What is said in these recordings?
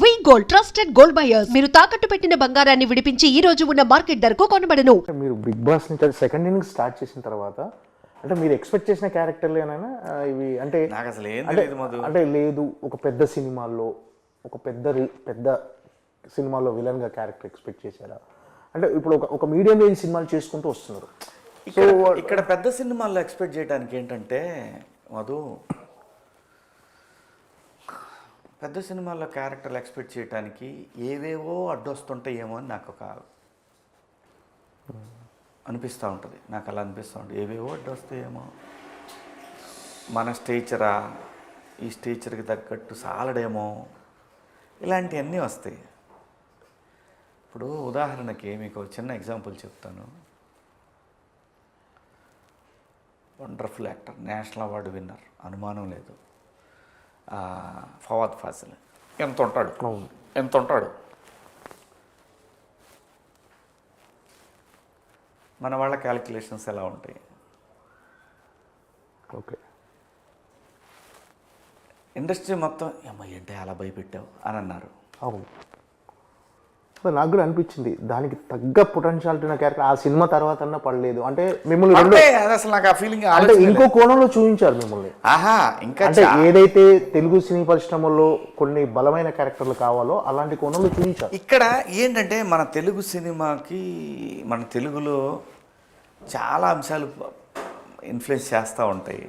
వి gold trusted gold buyers మీరు తాకట్టు పెట్టిన బంగారాన్ని విడిపించి ఈ రోజు ఉన్న మార్కెట్ ధరకు కొనబడను. మీరు బిగ్ బాస్ నుంచి సెకండ్ ఇన్నింగ్ స్టార్ట్ చేసిన తర్వాత అంటే మీరు ఎక్స్పెక్ట్ చేసిన క్యారెక్టర్లేనా ఇవి? అంటే నాకు అసలు ఏం తెలియదు మధు. అంటే లేదు, ఒక పెద్ద సినిమాల్లో ఒక పెద్ద సినిమాలో విలన్ గా క్యారెక్టర్ ఎక్స్పెక్ట్ చేశారా? అంటే ఇప్పుడు ఒక మీడియం రేంజ్ సినిమాలు చేసుకుంటూ వస్తున్నారు. ఇక్కడ పెద్ద సినిమాల్లో ఎక్స్పెక్ట్ చేయడానికి ఏంటంటే మధు, పెద్ద సినిమాల్లో క్యారెక్టర్లు ఎక్స్పెక్ట్ చేయడానికి ఏవేవో అడ్డొస్తుంటాయేమో అని నాకు ఒక అనిపిస్తూ ఉంటుంది. నాకు అలా అనిపిస్తూ ఉంటుంది, ఏవేవో అడ్డొస్తాయేమో, మన స్టేచరా ఈ స్టేచర్కి తగ్గట్టు సాలడేమో, ఇలాంటివన్నీ వస్తాయి. ఇప్పుడు ఉదాహరణకి మీకు చిన్న ఎగ్జాంపుల్ చెప్తాను. Wonderful actor, national award winner, అనుమానం లేదు, ఫవాద్ ఫాసిల్ ఎంత ఉంటాడు మన వాళ్ళ క్యాలిక్యులేషన్స్ ఎలా ఉంటాయి? ఓకే, ఇండస్ట్రీ మొత్తం ఏమో ఏంటి అలా భయపెట్టావు అని అన్నారు. అవును, నాకు కూడా అనిపించింది దానికి తగ్గ పొటెన్షియాలిటీ ఉన్న క్యారెక్టర్ ఆ సినిమా తర్వాత అన్నా పడలేదు. అంటే మిమ్మల్ని అసలు నాకు ఆ ఫీలింగ్ అంటే ఇంకో కోణంలో చూపించారు మిమ్మల్ని. ఇంకా అంటే ఏదైతే తెలుగు సినీ పరిశ్రమలో కొన్ని బలమైన క్యారెక్టర్లు కావాలో అలాంటి కోణంలో చూపించారు. ఇక్కడ ఏంటంటే మన తెలుగు సినిమాకి, మన తెలుగులో చాలా అంశాలు ఇన్ఫ్లుయెన్స్ చేస్తూ ఉంటాయి.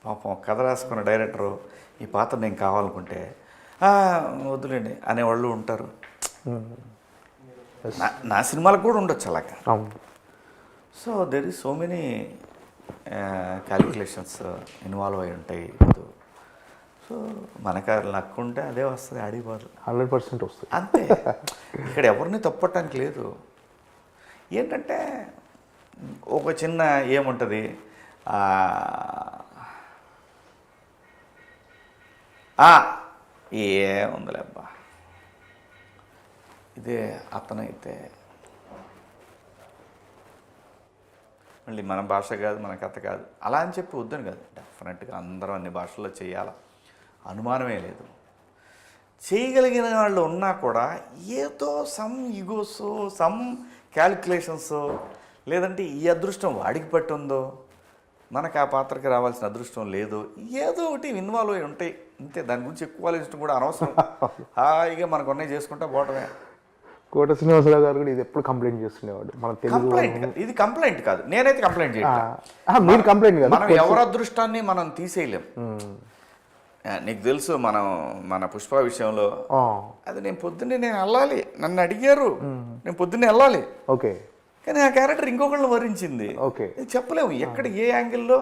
పాపం కథ రాసుకున్న డైరెక్టరు ఈ పాత్ర నేను కావాలనుకుంటే వద్దులేండి అనేవాళ్ళు ఉంటారు. నా సినిమాలకు కూడా ఉండొచ్చు అలాగా. So there is so many calculations involve అయి ఉంటాయి. సో మనకు లక్ ఉంటే అదే వస్తుంది, ఆడిపోదు 100% వస్తుంది అంతే. ఇక్కడ ఎవరిని తప్పట్టడానికి లేదు. ఏంటంటే ఒక చిన్న ఏముంటుంది, ఏముందిలే అబ్బా, ఇదే అతనైతే మళ్ళీ మన భాష కాదు, మన కథ కాదు అలా అని చెప్పి వద్దని కాదు. డెఫినెట్గా అందరం అన్ని భాషల్లో చేయాలి, అనుమానమే లేదు. చేయగలిగిన వాళ్ళు ఉన్నా కూడా ఏదో సమ్ ఈగోస్, సమ్ క్యాలిక్యులేషన్స్, లేదంటే ఈ అదృష్టం వాడికి పట్టుందో, మనకు ఆ పాత్రకి రావాల్సిన అదృష్టం లేదు, ఏదో ఒకటి ఇన్వాల్వ్ అయి ఉంటాయి అంతే. దాని గురించి ఎక్కువ ఆలోచించడం కూడా అనవసరం. హాయిగా మనకు ఉన్నాయి చేసుకుంటా పోవటమే. కోట శ్రీనివాసరావు గారు కూడా ఇది ఎప్పుడు కంప్లైంట్ చేస్తుండేవాడు. మన తెలుగు ఇది కంప్లైంట్ కాదు, నేనైతే కంప్లైంట్ చేయను. మీరు కంప్లైంట్ కాదు, మనం ఎవరి అదృష్టాన్ని మనం తీసేయలేం. నీకు తెలుసు మన పుష్ప విషయంలో అది నేను పొద్దున్నే వెళ్ళాలి, నన్ను అడిగారు, నేను పొద్దున్నే వెళ్ళాలి. ఓకే, కానీ ఆ క్యారెక్టర్ ఇంకొకళ్ళని వరించింది. ఓకే, చెప్పలేము ఎక్కడ ఏ యాంగిల్లో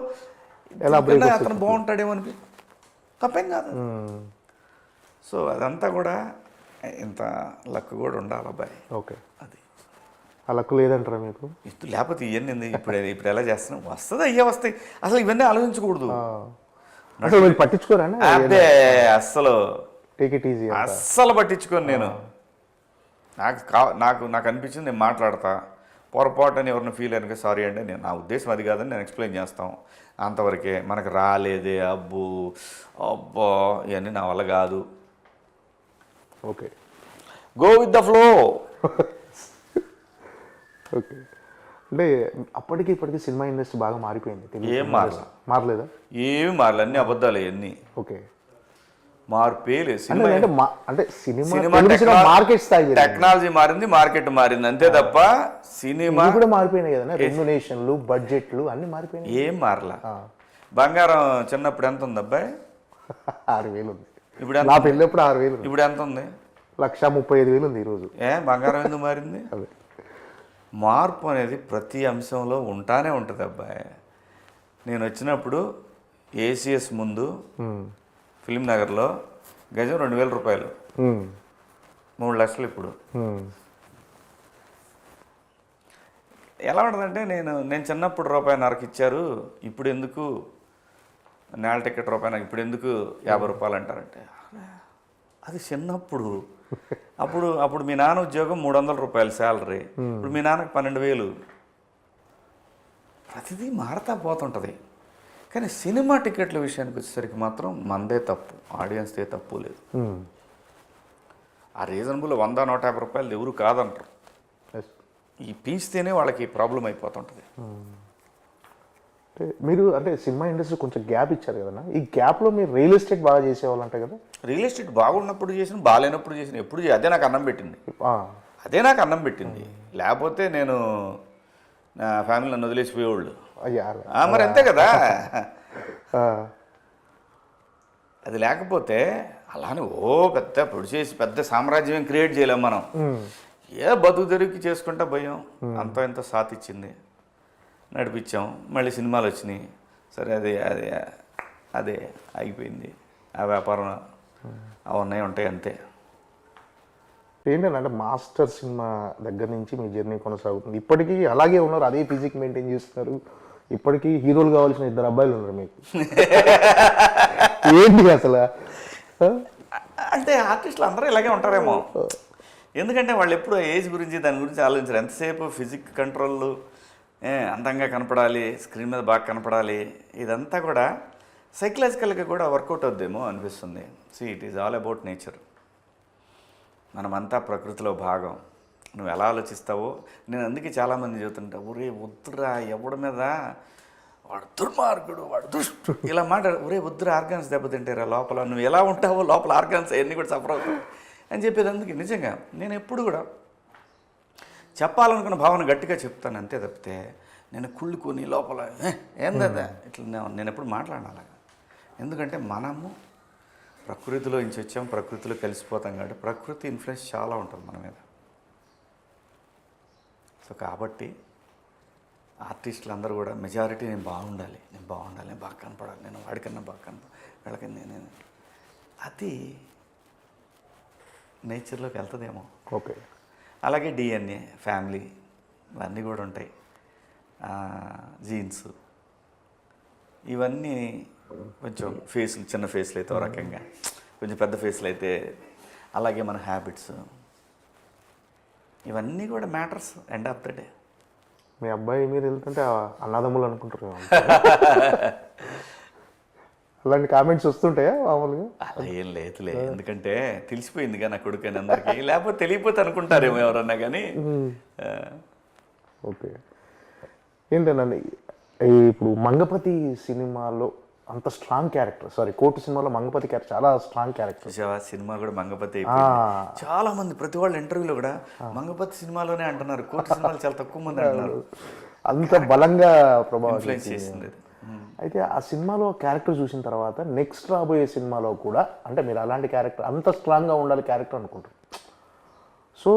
అతను బాగుంటాడేమో అని. తప్పేం కాదు. సో అదంతా కూడా ఇంత లక్ కూడా ఉండాలి అబ్బాయి. ఓకే, అది ఆ లక్ లేదంటారా మీకు? ఇటు లేకపోతే ఇవన్నీ ఇప్పుడు ఎలా చేస్తున్నాం, వస్తుంది అయ్యే వస్తాయి. అసలు ఇవన్నీ ఆలోచించకూడదు. అసలు మీరు పట్టించుకోరా? అదే అస్సలు టేక్ ఇట్ ఈజీ, అస్సలు పట్టించుకోను నేను. నాకు అనిపించింది నేను మాట్లాడతా. పొరపాటు అని ఎవరిని ఫీల్ అయినా సారీ అండి, నేను నా ఉద్దేశం అది కాదని నేను ఎక్స్ప్లెయిన్ చేస్తాం అంతవరకే. మనకు రాలేదే అబ్బో ఇవన్నీ నా వల్ల కాదు. Okay, go with the flow. Okay, అంటే అప్పటికి ఇప్పటికి సినిమా ఇండస్ట్రీ బాగా మారిపోయింది. ఏం మారలేదా? ఏమి మారలే, అన్ని అబద్ధాలు అన్నీ. ఓకే, మార్పే లేదు. అంటే సినిమా మార్కెట్ స్థాయి టెక్నాలజీ మారింది, మార్కెట్ మారింది అంతే తప్ప సినిమా కూడా మారిపోయినాయి కదా. రెమ్యునేషన్లు, బడ్జెట్లు అన్ని మారిపోయినాయి. ఏం మారలా. బంగారం చిన్నప్పుడు ఎంత ఉంది అబ్బాయి? 6,000 ఉంది. ఇప్పుడు నా పెళ్ళప్పుడు 6,000. ఇప్పుడు ఎంత ఉంది? 1,35,000 ఉంది ఈరోజు. బంగారం ఎందుకు మారింది? అదే మార్పు అనేది ప్రతి అంశంలో ఉంటానే ఉంటుంది అబ్బాయి. నేను వచ్చినప్పుడు ఏసీఎస్ ముందు ఫిలిం నగర్లో గజం 2,000 రూపాయలు, 3 లక్షలు. ఇప్పుడు ఎలా ఉంటుందంటే నేను చిన్నప్పుడు ₹1.50 ఇచ్చారు, ఇప్పుడు ఎందుకు నేల టికెట్ ₹1 ఇప్పుడు ఎందుకు 50 రూపాయలు అంటారంటే అది చిన్నప్పుడు. అప్పుడు మీ నాన్న ఉద్యోగం 300 రూపాయలు శాలరీ, ఇప్పుడు మీ నాన్నకు 12,000. ప్రతిదీ మారుతా పోతుంటుంది. కానీ సినిమా టికెట్ల విషయానికి వచ్చేసరికి మాత్రం మనదే తప్పు, ఆడియన్స్దే తప్పు లేదు. ఆ రీజనబుల్ 100-150 రూపాయలు ఎవరు కాదంటారు. Yes. ఈ పీస్తేనే వాళ్ళకి ప్రాబ్లం అయిపోతుంటుంది. అంటే మీరు అంటే సినిమా ఇండస్ట్రీ కొంచెం గ్యాప్ ఇచ్చారు కదన్నా, ఈ గ్యాప్లో మీరు రియల్ ఎస్టేట్ బాగా చేసేవాళ్ళు అంటే కదా. రియల్ ఎస్టేట్ బాగున్నప్పుడు చేసిన, బాగాలేనప్పుడు చేసిన, ఎప్పుడు అదే నాకు అన్నం పెట్టింది. అదే నాకు అన్నం పెట్టింది. లేకపోతే నేను నా ఫ్యామిలీ నన్ను వదిలేసిపోయేవాళ్ళు. అయ్యా మరి అంతే కదా. అది లేకపోతే అలానే పెద్ద పొడిచేసి పెద్ద సామ్రాజ్యం క్రియేట్ చేయలేం మనం. ఏ బతుకు తెరువుకి చేసుకుంటా భయం అంత ఇంత సాత్ ఇచ్చింది, నడిపించాం. మళ్ళీ సినిమాలు వచ్చినాయి, సరే అదే అదే అదే అయిపోయింది. ఆ వ్యాపారం అవన్నీ ఉంటాయి అంతే. ఏంటంటే మాస్టర్ సినిమా దగ్గర నుంచి మీ జర్నీ కొనసాగుతుంది. ఇప్పటికీ అలాగే ఉన్నారు, అదే ఫిజిక్ మెయింటైన్ చేస్తున్నారు. ఇప్పటికీ హీరోలు కావాల్సిన 2 అబ్బాయిలు ఉన్నారు మీకు. ఏంటి అసలు? అంటే ఆర్టిస్టులు అందరూ ఇలాగే ఉంటారేమో. ఎందుకంటే వాళ్ళు ఎప్పుడు ఏజ్ గురించి దాని గురించి ఆలోచించారు. ఎంతసేపు ఫిజిక్ కంట్రోల్, అందంగా కనపడాలి, స్క్రీన్ మీద బాగా కనపడాలి, ఇదంతా కూడా సైకలాజికల్గా కూడా వర్కౌట్ అవుద్దేమో అనిపిస్తుంది. It is all about nature. మనమంతా ప్రకృతిలో భాగం. నువ్వు ఎలా ఆలోచిస్తావో, నేను అందుకే చాలామంది చెబుతుంటా, ఒరే వద్దురా ఎవడి మీద వాడు దుర్మార్గుడు, వాడు దుష్టుడు ఇలా ఒరే వద్దురా, ఆర్గాన్స్ దెబ్బతింటారా లోపల, నువ్వు ఎలా ఉంటావో లోపల ఆర్గాన్స్ అవన్నీ కూడా సఫర్ అవుతావు అని చెప్పేది. అందుకే నిజంగా నేను ఎప్పుడు కూడా చెప్పాలనుకున్న భావన గట్టిగా చెప్తాను అంతే తప్పితే నేను కుళ్ళుకొని లోపల ఏందా ఇట్లా నేను ఎప్పుడు మాట్లాడాను అలాగా. ఎందుకంటే మనము ప్రకృతిలో నుంచి వచ్చాం, ప్రకృతిలో కలిసిపోతాం కాబట్టి ప్రకృతి ఇన్ఫ్లుయెన్స్ చాలా ఉంటుంది మన మీద. సో కాబట్టి ఆర్టిస్టులు అందరూ కూడా మెజారిటీ నేను బాగుండాలి, నేను బాగా కనపడాలి, నేను వాడికన్నా బాగా కనపడాలి, వీళ్ళకన్నా నేను, అది నేచర్లోకి వెళ్తుందేమో. ఓకే. అలాగే డిఎన్ఏ, ఫ్యామిలీ ఇవన్నీ కూడా ఉంటాయి, జీన్స్, ఇవన్నీ కొంచెం ఫేస్లు, చిన్న ఫేస్లు అయితే ఒక రకంగా, కొంచెం పెద్ద ఫేస్లు అయితే అలాగే మన హ్యాబిట్స్, ఇవన్నీ కూడా matters end of the day. మీ అబ్బాయి మీరు వెళ్తుంటే అన్నదమ్ములు అనుకుంటారు. అలాంటి కామెంట్స్ వస్తుంటాయా మామూలుగా? అలా ఏం లేదులే, ఎందుకంటే తెలిసిపోయిందిగా నా కొడుకు అని అందరికీ. లేకపోతే తెలియపోతే అనుకుంటారేమో ఎవరన్నా కానీ. ఓకే. ఏంటండి ఇప్పుడు మంగపతి సినిమాలో అంత స్ట్రాంగ్ క్యారెక్టర్, కోర్టు సినిమాలో మంగపతి క్యారెక్టర్ చాలా స్ట్రాంగ్ క్యారెక్టర్. సినిమా కూడా మంగపతి చాలా మంది, ప్రతి వాళ్ళ ఇంటర్వ్యూలో కూడా మంగపతి సినిమాలోనే అంటున్నారు, కోర్టు సినిమాలు చాలా తక్కువ మంది అంటున్నారు. అంత బలంగా ప్రభావం ఇన్ఫ్లుయెన్స్ చేసింది. అయితే ఆ సినిమాలో క్యారెక్టర్ చూసిన తర్వాత నెక్స్ట్ రాబోయే సినిమాలో కూడా అంటే మీరు అలాంటి క్యారెక్టర్ అంత స్ట్రాంగ్గా ఉండాలి క్యారెక్టర్ అనుకుంటారు. సో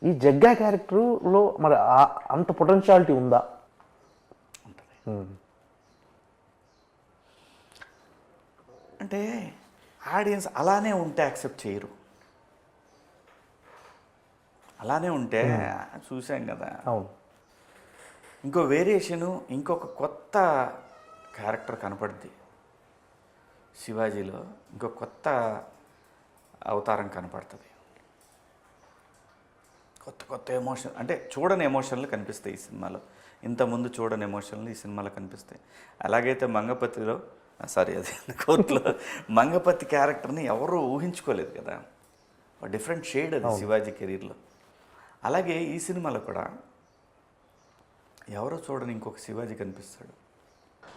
ఈ జగ్గా క్యారెక్టర్లో మరి అంత పొటెన్షియాలిటీ ఉందా? అంటే ఆడియన్స్ అలానే ఉంటే యాక్సెప్ట్ చేయరు. అలానే ఉంటే చూసాం కదా. అవును. ఇంకో వేరియేషను, ఇంకొక కొత్త క్యారెక్టర్ కనపడుద్ది శివాజీలో, ఇంకో కొత్త అవతారం కనపడుతుంది. కొత్త ఎమోషన్, అంటే చూడని ఎమోషన్లు కనిపిస్తాయి ఈ సినిమాలో. ఇంతకుముందు చూడని ఎమోషన్లు ఈ సినిమాలో కనిపిస్తాయి. అలాగైతే మంగపతిలో కోర్టులో మంగపతి క్యారెక్టర్ని ఎవరూ ఊహించుకోలేదు కదా, డిఫరెంట్ షేడ్ అది శివాజీ కెరీర్లో. అలాగే ఈ సినిమాలో కూడా ఎవరో చూడని ఇంకొక శివాజీ కనిపిస్తాడు.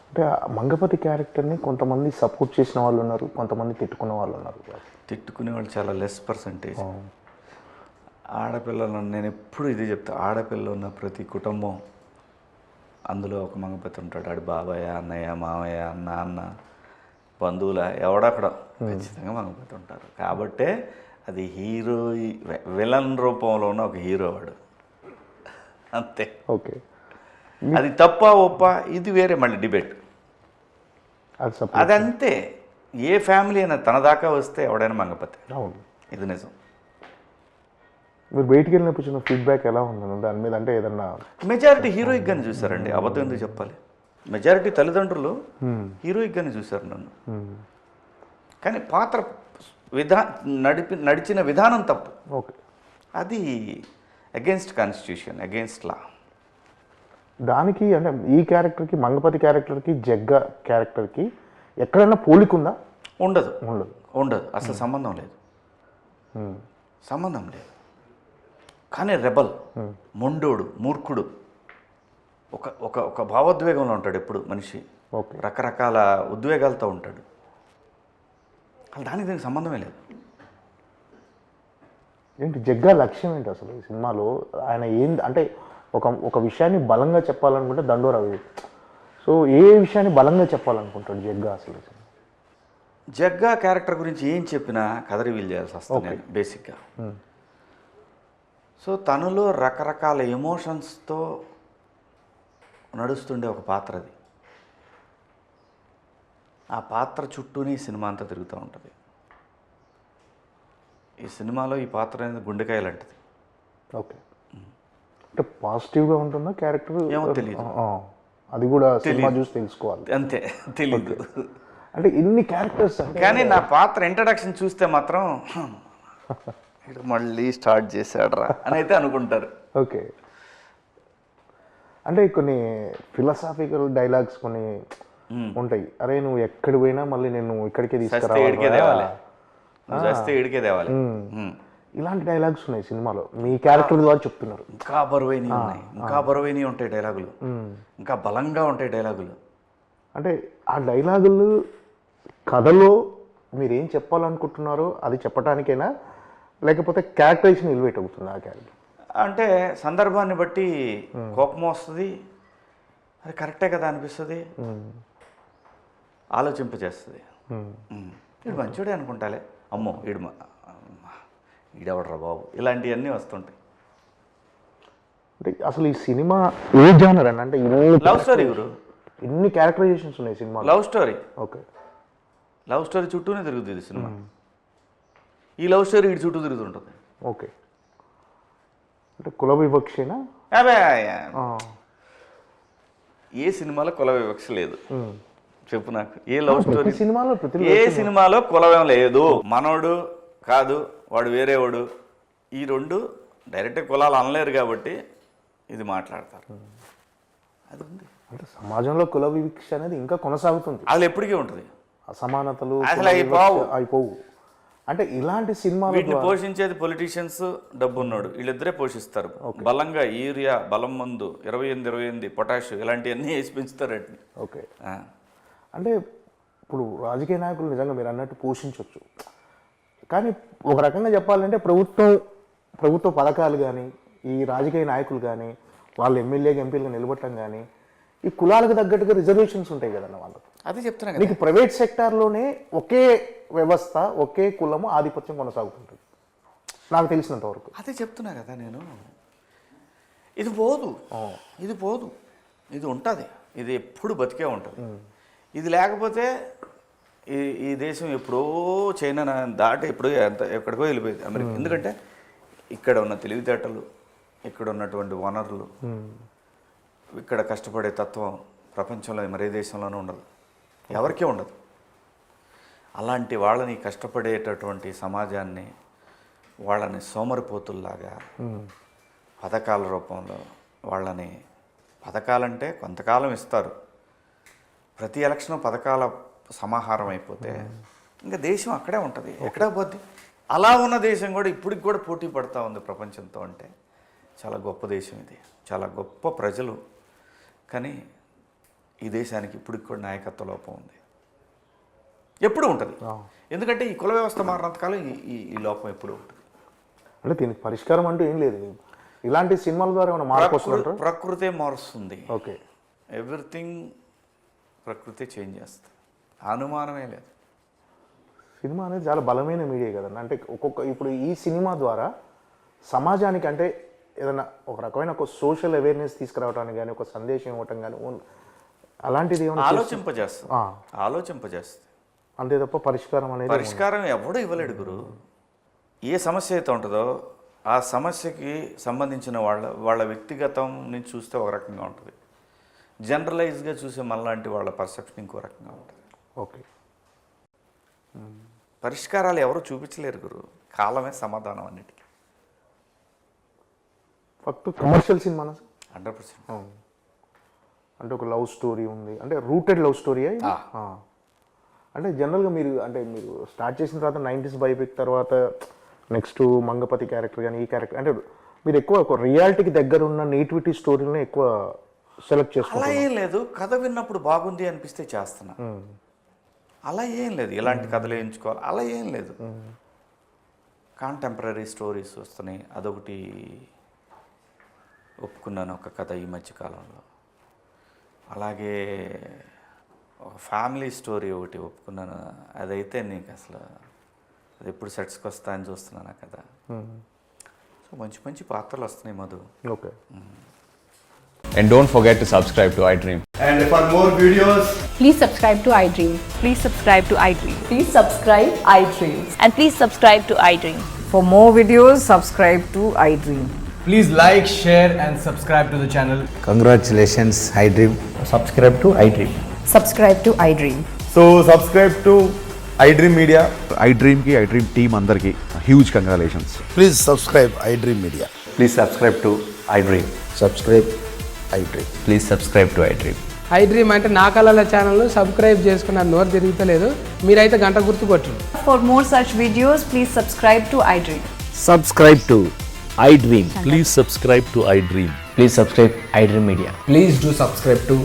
అంటే మంగపతి క్యారెక్టర్ని కొంతమంది సపోర్ట్ చేసిన వాళ్ళు ఉన్నారు, కొంతమంది తిట్టుకునే వాళ్ళు ఉన్నారు. తిట్టుకునే వాళ్ళు చాలా లెస్ పర్సంటేజ్. ఆడపిల్లలు, నేను ఎప్పుడు ఇదే చెప్తా, ఆడపిల్లలు ఉన్న ప్రతి కుటుంబం అందులో ఒక మంగపతి ఉంటాడు. ఆడు బాబాయ్, అన్నయ్య, మామయ్య, నాన్న, బంధువుల ఎవడక్కడ ఖచ్చితంగా మంగపతి ఉంటారు. కాబట్టే అది హీరో, విలన్ రూపంలో ఉన్న ఒక హీరో వాడు, అంతే. ఓకే. అది తప్ప ఒప్ప ఇది వేరే మళ్ళీ డిబేట్. అదంతే. ఏ ఫ్యామిలీ అయినా తన దాకా వస్తే ఎవడైనా మంగపతి. అవును, ఇది నిజం. మీరు బయటికి వెళ్ళినప్పుడు చిన్న ఫీడ్బ్యాక్ ఎలా ఉందండి దాని మీద? అంటే ఏదన్నా మెజారిటీ హీరోయిక్గానే చూసారండి, అబద్ధం ఎందుకు చెప్పాలి. మెజారిటీ తల్లిదండ్రులు హీరోయిక్గానే చూశారు నన్ను. కానీ పాత్ర నడిచిన విధానం తప్పు. ఓకే. అది అగెన్స్ట్ కాన్స్టిట్యూషన్, అగెన్స్ట్ లా. దానికి అంటే ఈ క్యారెక్టర్కి, మంగపతి క్యారెక్టర్కి, జగ్గా క్యారెక్టర్కి ఎక్కడైనా పోలిక ఉందా? ఉండదు, అసలు సంబంధం లేదు. సంబంధం లేదు. కానీ రెబల్, మొండోడు, మూర్ఖుడు, ఒక ఒక ఒక భావోద్వేగంలో ఉంటాడు ఎప్పుడు మనిషి. ఓకే. రకరకాల ఉద్వేగాలతో ఉంటాడు. అసలు దానికి దీనికి సంబంధమే లేదు. ఏంటి జగ్గా లక్ష్యం ఏంటి అసలు ఈ సినిమాలో? ఆయన ఏంది అంటే ఒక విషయాన్ని బలంగా చెప్పాలనుకుంటే దండోరావి. సో ఏ విషయాన్ని బలంగా చెప్పాలనుకుంటాడు జగ్గా అసలు? జగ్గా క్యారెక్టర్ గురించి ఏం చెప్పినా కథ రివీల్ చేయాల్సి వస్తుంది నేను బేసిక్గా. సో తనలో రకరకాల ఎమోషన్స్తో నడుస్తుండే ఒక పాత్ర అది. ఆ పాత్ర చుట్టూనే ఈ సినిమా అంతా తిరుగుతూ ఉంటుంది. ఈ సినిమాలో ఈ పాత్ర అనేది గుండెకాయ లాంటిది. ఓకే. అంటే పాజిటివ్గా ఉంటుందా క్యారెక్టర్? ఏమో తెలియదు, అది కూడా సినిమా చూసి తెలుసుకోవాలి. అంతే, తెలీదు. అంటే ఇన్ని క్యారెక్టర్స్ కానీ నా పాత్ర ఇంట్రడక్షన్ చూస్తే మాత్రం ఇటు మళ్ళీ స్టార్ట్ చేశాడరా అని అయితే అనుకుంటారు. ఓకే. అంటే కొన్ని ఫిలాసాఫికల్ డైలాగ్స్ కొన్ని ఉంటాయి. అరే నువ్వు ఎక్కడికి పోయినా మళ్ళీ నేను ఇక్కడికే తీసుకురావాలి, ఇలాంటి డైలాగ్స్ ఉన్నాయి సినిమాలో. మీ క్యారెక్టర్ ద్వారా చెప్తున్నారు. ఇంకా బరువైనవి ఉన్నాయి, ఇంకా బరువైనవి ఉంటాయి డైలాగులు, ఇంకా బలంగా ఉంటాయి డైలాగులు. అంటే ఆ డైలాగులు కథలో మీరు ఏం చెప్పాలనుకుంటున్నారో అది చెప్పడానికైనా, లేకపోతే క్యారెక్టరైజేషన్ ఎలివేట్ అవుతుంది ఆ క్యారెక్టర్? అంటే సందర్భాన్ని బట్టి కోపం వస్తుంది, అది కరెక్టే కదా అనిపిస్తుంది, ఆలోచింపజేస్తుంది. వీడు మంచోడే అనుకుంటాలే, అమ్మో ఈడెవడరా బాబు, ఇలాంటివన్నీ వస్తుంటాయి. అంటే అసలు ఈ సినిమా ఏ జానర్ అని అంటే లవ్ స్టోరీ గురు, ఎన్ని క్యారెక్టరైజేషన్స్ ఉన్నాయి cinema? Love story. Okay. Love story చుట్టూనే తిరుగుతుంది సినిమా. ఈ లవ్ స్టోరీ ఇటు చుట్టూ తిరుగుతుంటుంది. ఓకే. అంటే కుల వివక్షేనా? ఏ సినిమాలో కుల వివక్ష లేదు చెప్పు నాకు. ఏ లవ్ స్టోరీ సినిమాలో ఏ సినిమాలో కులవేం లేదు. మనోడు కాదు, వాడు వేరేవాడు, ఈ రెండు డైరెక్ట్ కులాలు అనలేరు కాబట్టి ఇది మాట్లాడతారు. అది ఉంది. అంటే సమాజంలో కుల వివక్ష అనేది ఇంకా కొనసాగుతుంది. అసలు ఎప్పటికీ ఉంటుంది. అసమానతలు అసలు అయిపోవు. అంటే ఇలాంటి సినిమాలు వీటిని పోషించేది పొలిటీషియన్స్, డబ్బు ఉన్నాడు, వీళ్ళిద్దరే పోషిస్తారు. బలంగా యూరియా, బలం మందు, 28 పొటాష్ ఇలాంటివన్నీ వేసి పెంచుతారు వాటిని. ఓకే. అంటే ఇప్పుడు రాజకీయ నాయకులు నిజంగా మీరు అన్నట్టు పోషించవచ్చు. కానీ ఒక రకంగా చెప్పాలంటే ప్రభుత్వ పథకాలు కానీ, ఈ రాజకీయ నాయకులు కానీ, వాళ్ళు ఎమ్మెల్యేగా ఎంపీలుగా నిలబడటం కానీ, ఈ కులాలకు తగ్గట్టుగా రిజర్వేషన్స్ ఉంటాయి కదన్న వాళ్ళకు. అదే చెప్తున్నా. నీకు ప్రైవేట్ సెక్టార్లోనే ఒకే వ్యవస్థ, ఒకే కులము ఆధిపత్యం కొనసాగుతుంటుంది నాకు తెలిసినంత వరకు. అదే చెప్తున్నా కదా నేను. ఇది పోదు, ఇది పోదు, ఇది ఉంటుంది, ఇది ఎప్పుడు బతికే ఉంటుంది. ఇది లేకపోతే ఈ దేశం ఎప్పుడో చైనా దాటి ఎప్పుడో ఎక్కడికో వెళ్ళిపోయింది అమెరికా. ఎందుకంటే ఇక్కడ ఉన్న తెలివితేటలు, ఇక్కడ ఉన్నటువంటి వనరులు, ఇక్కడ కష్టపడే తత్వం ప్రపంచంలో మరే దేశంలోనూ ఉండదు, ఎవరికీ ఉండదు. అలాంటి వాళ్ళని, కష్టపడేటటువంటి సమాజాన్ని, వాళ్ళని సోమరిపోతుల్లాగా పథకాల రూపంలో వాళ్ళని, పథకాలంటే కొంతకాలం ఇస్తారు, ప్రతి ఎలక్షన్ పథకాల సమాహారం అయిపోతే ఇంకా దేశం అక్కడే ఉంటుంది, ఎక్కడే పోద్ది. అలా ఉన్న దేశం కూడా ఇప్పటికి కూడా పోటీ పడుతూ ఉంది ప్రపంచంతో. అంటే చాలా గొప్ప దేశం ఇది, చాలా గొప్ప ప్రజలు. కానీ ఈ దేశానికి ఇప్పటికి కూడా నాయకత్వ లోపం ఉంది, ఎప్పుడు ఉంటుంది. ఎందుకంటే ఈ కుల వ్యవస్థ మారినంతకాలం ఈ లోపం ఎప్పుడు ఉంటుంది. అంటే దీనికి పరిష్కారం అంటూ ఏం లేదు. ఇలాంటి సినిమాల ద్వారా ఏమైనా మార్పు వస్తుందంటారా? ప్రకృతే మారుస్తుంది. ఓకే. ఎవ్రీథింగ్ ప్రకృతి చేంజ్ చేస్తుంది, అనుమానమే లేదు. సినిమా అనేది చాలా బలమైన మీడియా కదండి. అంటే ఇప్పుడు ఈ సినిమా ద్వారా సమాజానికి అంటే ఏదైనా ఒక రకమైన ఒక సోషల్ అవేర్నెస్ తీసుకురావడానికి కానీ, ఒక సందేశం ఇవ్వటం కానీ, అలాంటిది ఏమైనా ఆలోచింపజేస్తుంది అంతే తప్ప పరిష్కారం ఎవడూ ఇవ్వలేడు గురు. ఏ సమస్య అయితే ఉంటుందో ఆ సమస్యకి సంబంధించిన వాళ్ళ వ్యక్తిగతం నుంచి చూస్తే ఒక రకంగా ఉంటుంది, జనరలైజ్గా చూసే మనలాంటి వాళ్ళ పర్సెప్షన్ ఇంకో రకంగా ఉంటుంది. ఓకే. పరిష్కారాలు ఎవరు చూపించలేరు గురు, కాలమే సమాధానం అన్నిటికీ. First commercial cinema 100%. అంటే ఒక లవ్ స్టోరీ ఉంది, అంటే రూటెడ్ లవ్ స్టోరీ. అంటే జనరల్గా మీరు స్టార్ట్ చేసిన తర్వాత 90s బయోపిక్ తర్వాత నెక్స్ట్ మంగపతి క్యారెక్టర్ కానీ ఈ క్యారెక్టర్ అంటే మీరు ఎక్కువ ఒక రియాలిటీకి దగ్గర ఉన్న నేటివిటీ స్టోరీని ఎక్కువ సెలెక్ట్ అలా చేసుకుంటారు. ఏం లేదు, కథ విన్నప్పుడు బాగుంది అనిపిస్తే చేస్తున్నా. అలా ఏం లేదు, ఎలాంటి కథలు ఎంచుకోవాలి అలా ఏం లేదు. కాంటెంపరీ స్టోరీస్ వస్తున్నాయి, అదొకటి ఒప్పుకున్నాను ఒక కథ ఈ మధ్యకాలంలో. అలాగే ఒక ఫ్యామిలీ స్టోరీ ఒకటి ఒప్పుకున్నాను, అదైతే నీకు అసలు అది ఎప్పుడు సెట్స్కి వస్తా అని చూస్తున్నాను ఆ కథ. సో మంచి మంచి పాత్రలు వస్తున్నాయి Madhu. Okay. And don't forget to subscribe to iDream. And for more videos, Please subscribe to iDream. Please subscribe to iDream. Please subscribe iDream. And please subscribe to iDream. For more videos, subscribe to iDream. please like, share, and subscribe to the channel. Congratulations, iDream. Subscribe to iDream. Subscribe to iDream. So subscribe to iDream Media. iDream ki iDream team andarki huge congratulations. Please subscribe iDream Media. Please subscribe to iDream. Subscribe iDream. Please subscribe to iDream. iDream అంటే నా కళల ఛానల్ను subscribe చేసుకున్న నోరు తిరుగుతలేదు, మీరైతే గంట గుర్తు కొట్టండి. For more such videos, please subscribe to iDream. Subscribe to iDream. Please subscribe to iDream. Please subscribe iDream Media. Please do subscribe to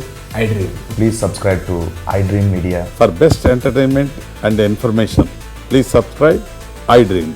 iDream. Please subscribe to iDream Media. For best entertainment and information, please subscribe iDream.